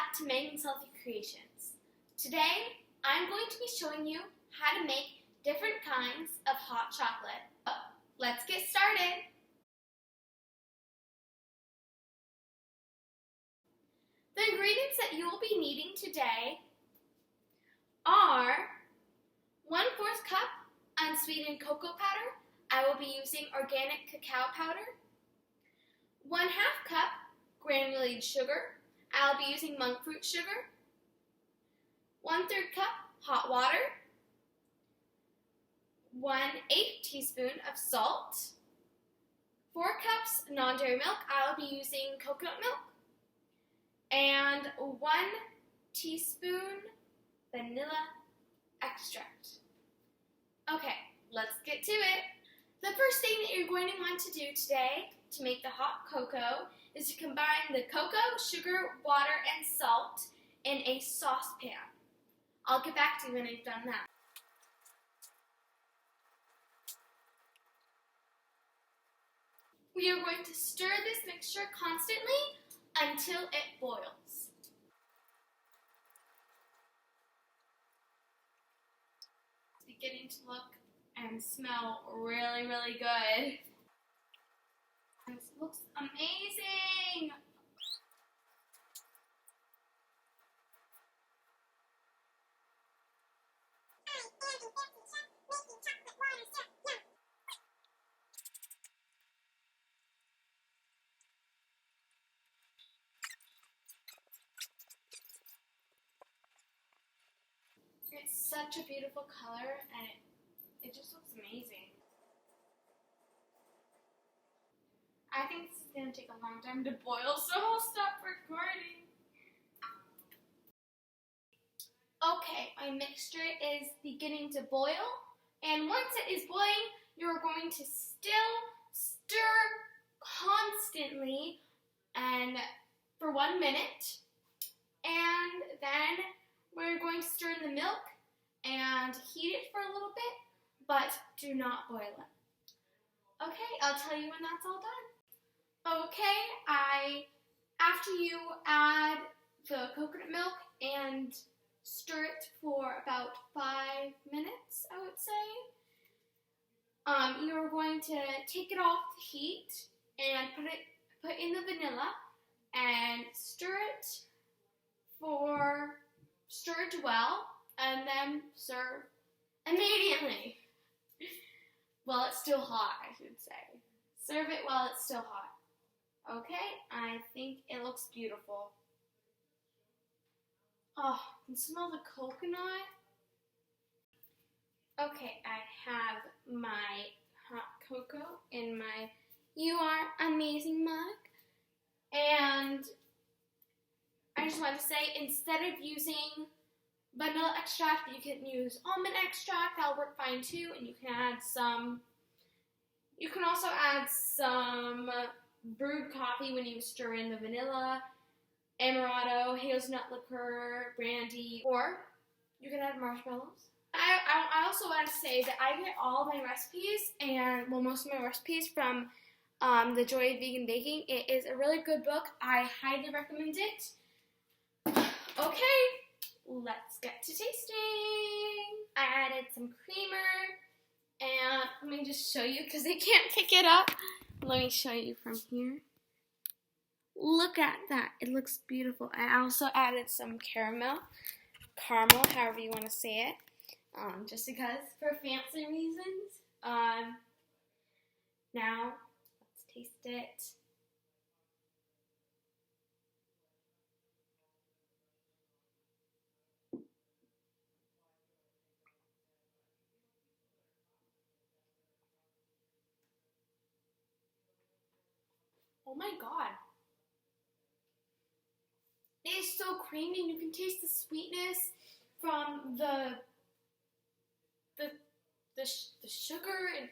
back to Megan's Healthy Creations. Today, I'm going to be showing you how to make different kinds of hot chocolate. Let's get started. The ingredients that you will be needing today are 1/4 cup unsweetened cocoa powder. I will be using organic cacao powder. 1/2 cup granulated sugar. I'll be using monk fruit sugar. 1/3 cup hot water. 1/8 teaspoon of salt. 4 cups non-dairy milk. I'll be using coconut milk. And 1 teaspoon vanilla extract. Okay, let's get to it. The first thing that you're going to want to do today to make the hot cocoa is to combine the cocoa, sugar, water, and salt in a saucepan. I'll get back to you when I've done that. We are going to stir this mixture constantly until it boils. It's beginning to look and smell really, really good. This looks amazing! It's such a beautiful color and it just looks amazing. I think this is going to take a long time to boil, so I'll stop recording. Okay, my mixture is beginning to boil, and once it is boiling, you're going to still stir constantly and for 1 minute, and then we're going to stir in the milk and heat it for a little bit, but do not boil it. Okay, I'll tell you when that's all done. Okay, after you add the coconut milk and stir it for about 5 minutes, I would say, you're going to take it off the heat and put in the vanilla and stir it well, and then serve immediately. Well, it's still hot, I should say. Serve it while it's still hot. Okay, I think it looks beautiful. Oh, you can smell the coconut. Okay, I have my hot cocoa in my You Are Amazing mug. And I just want to say, instead of using vanilla extract, you can use almond extract. That'll work fine too. And you can also add some brewed coffee when you stir in the vanilla, amaretto, hazelnut liqueur, brandy, or you can add marshmallows. I also want to say that I get all my recipes, and most of my recipes from The Joy of Vegan Baking. It is a really good book. I highly recommend it. Okay, let's get to tasting. I added some creamer, and let me just show you because I can't pick it up. Let me show you from here. Look at that. It looks beautiful. I also added some caramel, however you want to say it, just because, for fancy reasons. Now, let's taste it. Oh my god. It is so creamy, and you can taste the sweetness from the sugar, and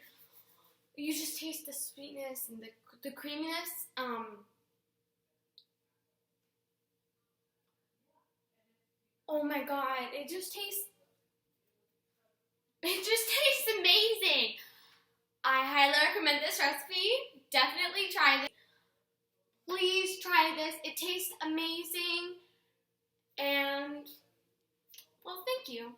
you just taste the sweetness and the creaminess. Oh my god, it just tastes amazing. I highly recommend this recipe. Definitely try this. Please try this. It tastes amazing. And, well, thank you.